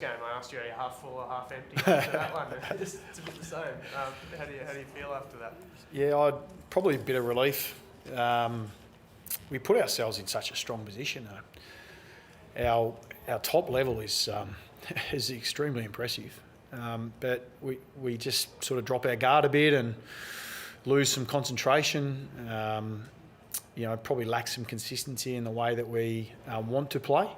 game, I asked you, are you half full or half empty after that one? It's a bit the same. How do you feel after that? Yeah, probably a bit of relief. We put ourselves in such a strong position. Our top level is is extremely impressive, but we just sort of drop our guard a bit and lose some concentration. Probably lack some consistency in the way that we want to play.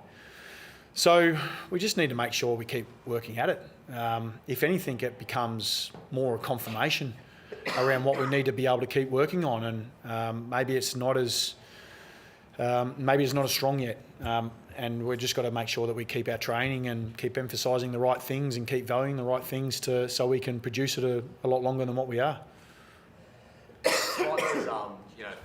So we just need to make sure we keep working at it. If anything, it becomes more a confirmation around what we need to be able to keep working on, and maybe it's not as strong yet. And we've just got to make sure that we keep our training and keep emphasising the right things and keep valuing the right things so we can produce it a lot longer than what we are. Despite those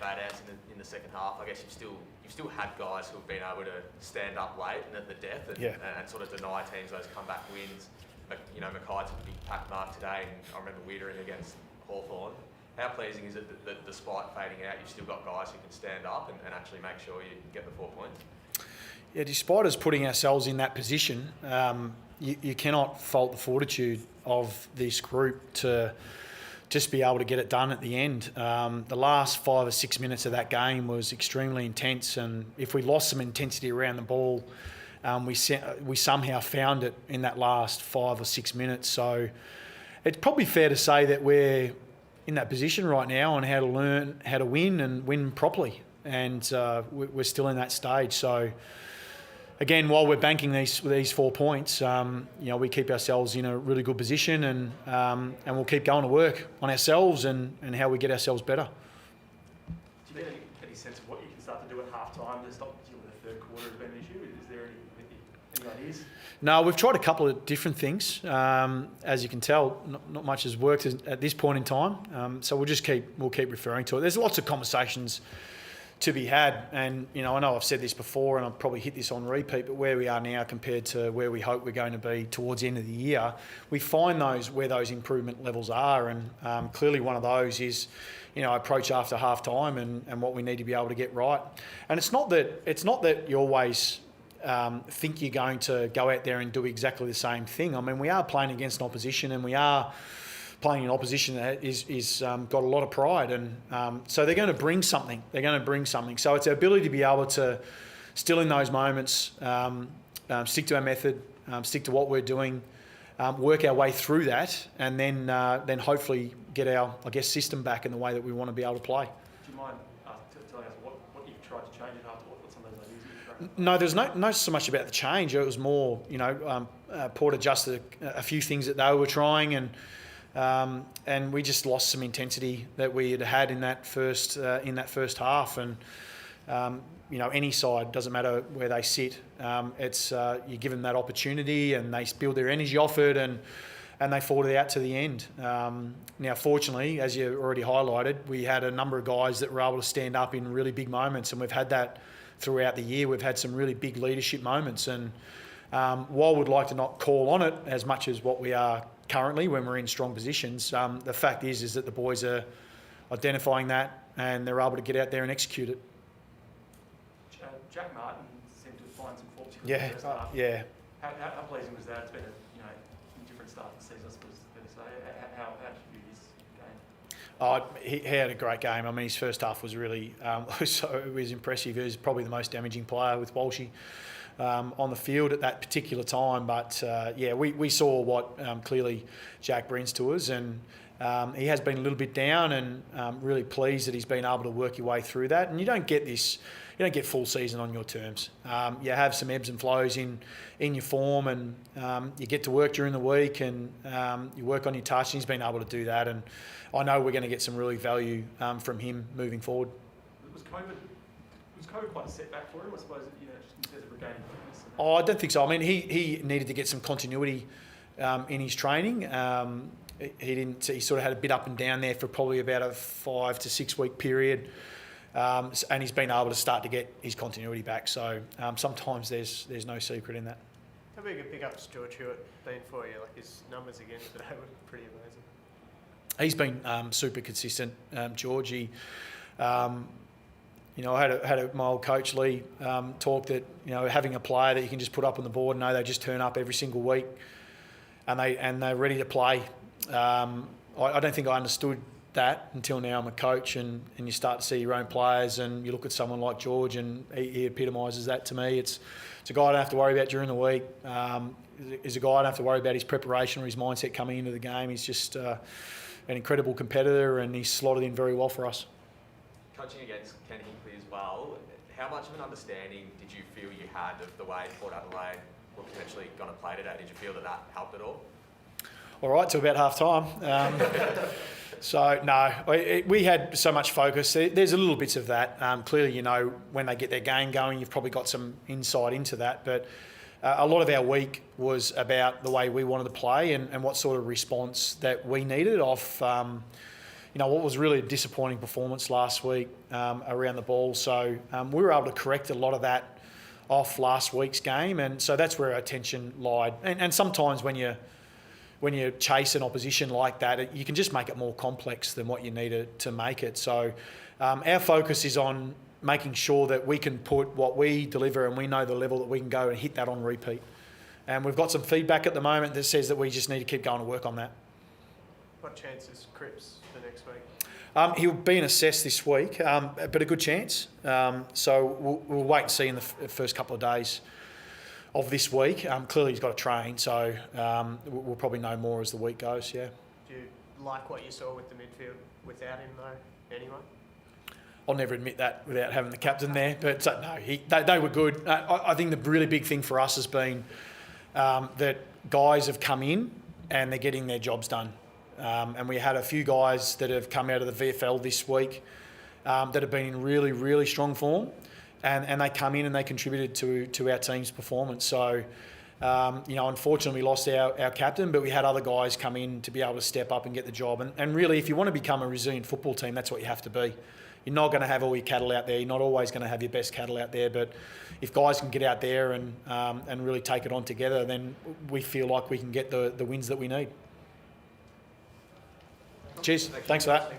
bad outs in the second half, I guess you've still had guys who have been able to stand up late and at the death and sort of deny teams those comeback wins. Mackay took a big pack mark today, and I remember Wiedering against Hawthorn. How pleasing is it that despite fading out, you've still got guys who can stand up and actually make sure you get the 4 points? Yeah, despite us putting ourselves in that position, you cannot fault the fortitude of this group to just be able to get it done at the end. The last 5 or 6 minutes of that game was extremely intense, and if we lost some intensity around the ball, we somehow found it in that last 5 or 6 minutes. So it's probably fair to say that we're in that position right now on how to learn how to win and win properly, and we're still in that stage. So again, while we're banking these 4 points, we keep ourselves in a really good position, and we'll keep going to work on ourselves and how we get ourselves better. Do you get any sense of what you can start to do at half-time to stop the third quarter has been an issue? Is there any ideas? No, we've tried a couple of different things. As you can tell, not much has worked at this point in time. So we'll keep referring to it. There's lots of conversations to be had, and I know I've said this before, and I've probably hit this on repeat, but where we are now compared to where we hope we're going to be towards the end of the year, we find where those improvement levels are, and clearly one of those is approach after half time and what we need to be able to get right. And it's not that you always think you're going to go out there and do exactly the same thing. I mean, we are playing against an opposition, and we are playing an opposition that is got a lot of pride, and so they're going to bring something. So it's our ability to be able to, still in those moments, stick to our method, stick to what we're doing, work our way through that, and then hopefully get our, system back in the way that we want to be able to play. Do you mind telling us what you've tried to change it after what some of those ideas you've tried? No, there's no so much about the change. It was more, Port adjusted a few things that they were trying, and we just lost some intensity that we had in that first half. And any side, doesn't matter where they sit, it's you give them that opportunity, and they build their energy off it, and they fought it out to the end. Now, fortunately, as you already highlighted, we had a number of guys that were able to stand up in really big moments, and we've had that throughout the year. We've had some really big leadership moments, and while we'd like to not call on it as much as what we are currently when we're in strong positions, the fact is that the boys are identifying that, and they're able to get out there and execute it. Jack Martin seemed to find some faults in the first half. Yeah. How pleasing was that? It's been a different start to the season, I suppose, fair to say. How did you view his game? He had a great game. I mean, his first half was really it was impressive. He was probably the most damaging player with Walshy on the field at that particular time. But we saw what clearly Jack brings to us, and he has been a little bit down, and really pleased that he's been able to work your way through that. And you don't get full season on your terms. You have some ebbs and flows in your form, and you get to work during the week, and you work on your touch. And he's been able to do that, and I know we're going to get some really value from him moving forward. Was COVID quite a setback for him, I suppose, just in terms of regaining fitness? I don't think so. I mean, he needed to get some continuity in his training. He didn't. He sort of had a bit up and down there for probably about a 5 to 6 week period, and he's been able to start to get his continuity back. So sometimes there's no secret in that. How big a pick-up's George Hewitt been for you? Like, his numbers again today were pretty amazing. He's been super consistent, George. I had my old coach Lee talk that having a player that you can just put up on the board and know they just turn up every single week, and they're ready to play. I don't think I understood that until now I'm a coach, and you start to see your own players, and you look at someone like George, and he epitomises that to me. It's a guy I don't have to worry about during the week. He's a guy I don't have to worry about his preparation or his mindset coming into the game. He's just an incredible competitor, and he's slotted in very well for us. Coaching against Ken Hinkley as well, how much of an understanding did you feel you had of the way Port Adelaide were potentially going to play today? Did you feel that helped at all? All right, till about half time. So, no, we had so much focus. There's a little bits of that. Clearly, when they get their game going, you've probably got some insight into that. But a lot of our week was about the way we wanted to play and what sort of response that we needed off what was really a disappointing performance last week around the ball. So we were able to correct a lot of that off last week's game, and so that's where our attention lied. And sometimes when you chase an opposition like that, you can just make it more complex than what you need to make it. So our focus is on making sure that we can put what we deliver, and we know the level that we can go and hit that on repeat. And we've got some feedback at the moment that says that we just need to keep going to work on that. What chance is Cripps for next week? He'll be assessed this week, but a good chance. So we'll wait and see in the first couple of days of this week. Clearly he's got to train, so we'll probably know more as the week goes, yeah. Do you like what you saw with the midfield without him, though, anyway? I'll never admit that without having the captain there, but no, they were good. I think the really big thing for us has been that guys have come in and they're getting their jobs done. And we had a few guys that have come out of the VFL this week that have been in really, really strong form, and they come in and they contributed to our team's performance. So, unfortunately we lost our captain, but we had other guys come in to be able to step up and get the job. And really, if you want to become a resilient football team, that's what you have to be. You're not going to have all your cattle out there. You're not always going to have your best cattle out there. But if guys can get out there and really take it on together, then we feel like we can get the wins that we need. Cheers. Thanks for that.